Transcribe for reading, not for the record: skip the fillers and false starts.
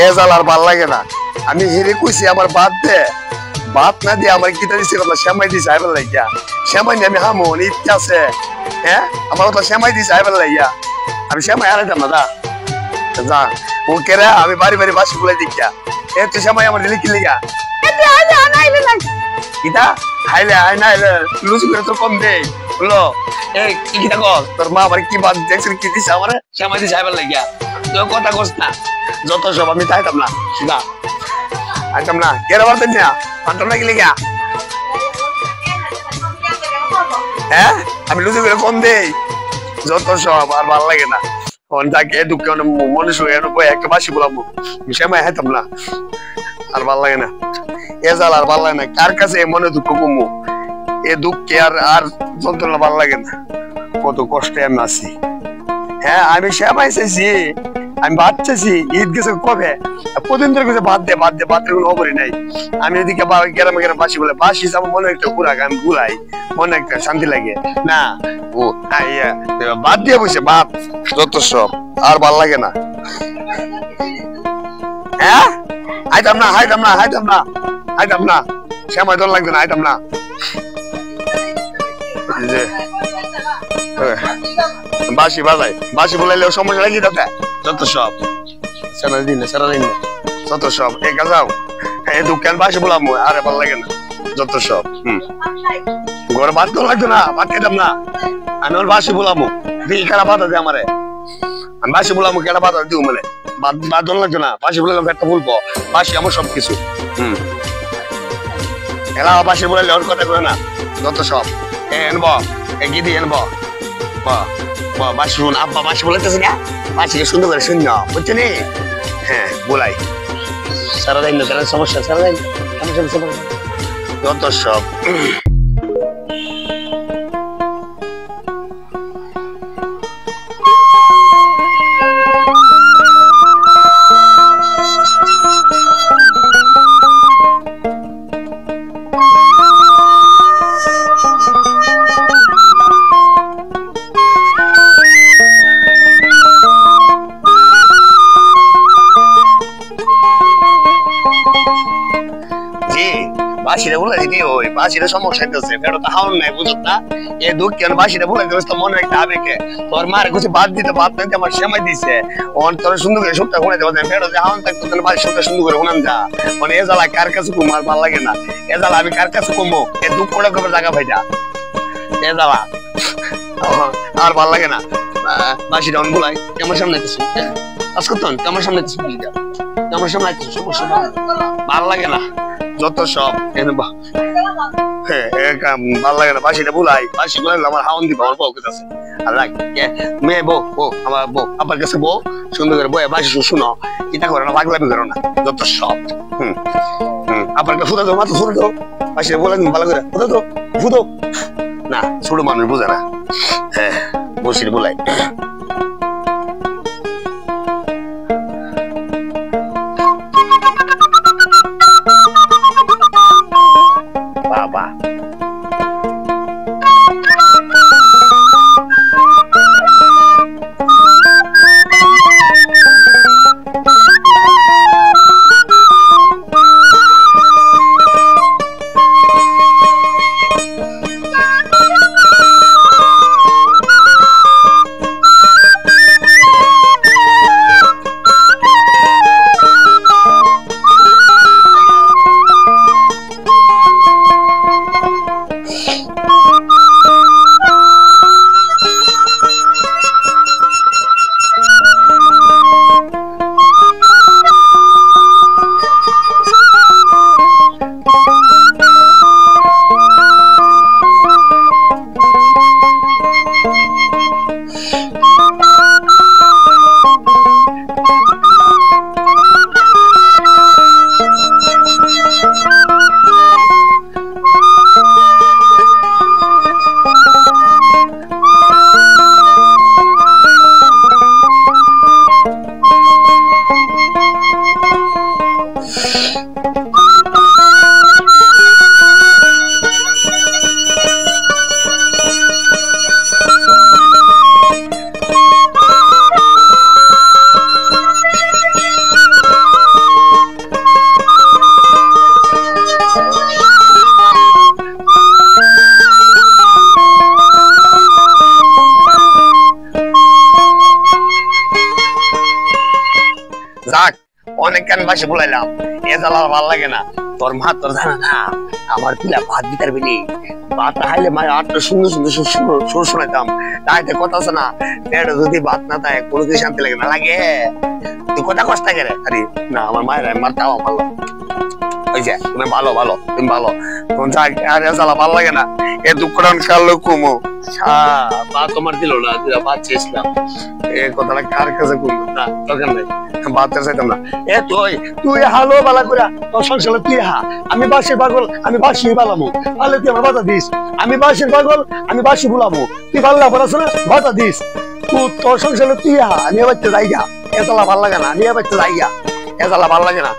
এ জাল আর ভাল লাগে না। আমি হেরে কইছি আমার বাদ দে, বাদ না দিয়ে আমার কিতা দিছে কথা শ্যামাই দিছে আইবার লাগিয়া। শ্যামাই নিয়ে আমি হামো ইচ্ছা আছে, হ্যাঁ আমার কথা শ্যামাই দিছে আইবার লাগিয়া। আমি শ্যামাই হারাইতাম না যা ও কেরা আমি বাড়ি বাড়ি বাসি বলে দিকা। এ তুই শ্যামাই আমার দিলি কি লিগা কিতা হাইলে হাই না হাইলে লুচি করে তো কম দে বলো। এ কি কিতা কস তোর মা আমার কি বাদ দেখছেন কি দিছে আমার শ্যামাই দিছে আইবার লাগিয়া। তুই কথা কস না, যত সব আমি চাইতাম না সুদা আইতাম না। কেরা বলতেন না পান্তাম না কি লিগা, হ্যাঁ আমি লুচি করে কম দেই যত সব আর ভাল লাগে না। যাকে দুঃখে মানুষ একটা বাসি বলাবো শ্যামাই হাইতাম না আর ভাল লাগে না। এ জাল আর ভাল লাগে না, কার কাছে মনে দুঃখ কমু এ দুঃখে আর আর যন্ত্রণা ভাল লাগে না। কত কষ্টে আমি আছি, হ্যাঁ আমি শ্যামাই চাইছি, আমি ভাত চাইছি, ঈদ গেছে কবে প্রতিদিন ধরে গেছে ভাত দে ভাত দে, ভাতের কোনো খবরই নাই। আমি এদিকে গ্রামে গ্রামে বাসি বলে বাসি আমার মনে একটা ঘুরাক, আমি ঘুরাই মনে একটা শান্তি লাগে না। ও ভাত দিয়ে বসে ভাত যত সব আর ভাল লাগে না। হ্যাঁ আইতাম না হাইতাম না হাইতাম না হাইতাম না শ্যামাই দল লাগবে না আইতাম না। বাসি বাজাই বাসি বলাইলেও সমস্যা লাগি তাতে যত সব সারা দিন যত সব একা যাও এই দোকান বাসি বলাম আরে ভাল লাগে না যত সব। ঘরে ভাত তো লাগতো না, ভাত খেতাম না আমি ওর বাসি বলামো দেখি কেনা বাধা দে আমারে। আমি বাসি বলামো কেনা বাধা দিও মানে ভাত দল লাগতো না, বাসি বলালাম একটা বলবো বাসি আমার সবকিছু। এলা বাসি বলাইলে ওর কথা করে না যত সব এনব এ গিদি এনব বাসি শুন আব্বা বাসি বলাইতেছে না, বাসিকে সুন্দর করে শুন বুঝছো নি। হ্যাঁ বলাই সারাদিন সমস্যা সারাদিন যত সব। বাসিটা বলে দিবি ওই বাসিটা সমস্যা হইতেছে ফেরত হাওন নাই বুঝত না এই দুঃখ কেন বাসিটা বলে দিবস তো মনে একটা আবেগে তোর মার কিছু বাদ দিতে বাদ দিতে আমার শ্যামাই দিছে ওন তোর সুন্দর করে সবটা গুনে দেবো ফেরত হাওন থাকতো তাহলে বাসি সবটা সুন্দর করে গুনাম যা মানে এ জ্বালা কার কাছে কুম আর ভালো লাগে না এ জ্বালা আমি কার কাছে কুমো এ দুঃখ করে কবে জায়গা ভাইটা এ জ্বালা আর ভালো লাগে না। বাসিটা অন বলাই আমার সামনে আইতেছ আজকে তো আমার সামনে আইতেছ আমার সামনে আইতেছ সমস্যা ভালো লাগে না যত সব ভালো লাগে না। বাসিটা বুলাই বাসি বলে আমার হাওন দিব আমার বউ কাছে আর মেয়ে বউ আমার বউ আবার কাছে বউ সুন্দর করে বয়ে বাসি শুনো চিন্তা করো না পাগলামি করো না যত সব। আবার ফুদা দো মাথা ফুদো দো বাসিটা বলে ভালো করে ফুদো দো ফুদো না ছোট মানুষ বুঝে না। হ্যাঁ বসির বুলাই বাবা অনেক কান বাসি বলাইলাম, এ জ্বালা আর ভাল লাগে না। তোর মা তোর জানা না আমার পিলা ভাত দিতে পারবি নি, ভাত খাইলে মায়ের আটটা সুন্দর সুন্দর সুর শোনাইতাম। তাইতে কথা আছে না, পেটে যদি ভাত না থাকে কোনো কিছু শান্তি লাগে না, লাগে? তুই কথা কষ্ট করে আরে না, আমার মায়ের মারটাও ভালো ওই যে তুমি ভালো ভালো তুমি ভালো তখন যা আর জ্বালা ভালো লাগে না। এ দুঃখটা কালো কুমো বা তোমার দিল না, ভাত চেয়েছিলাম, এ কথাটা কার কাছে কমবো না, দরকার নাই, বাচ্চা চাইতাম না। এ তুই তুই হালো বালা করে তোর সংসারে তুই হা, আমি বাসির পাগল, আমি বাসি বালামু, তাহলে তুই আমার বাধা দিস। আমি বাসির পাগল, আমি বাসি বুলামু, তুই পাল্লা পড়াছো না বাধা দিস। তুই তোর সংসারে তুই হা, আমি এবার যাইগা, এতলা ভাল লাগে না, আমি এবার যাইগা, এতলা ভাল লাগে না।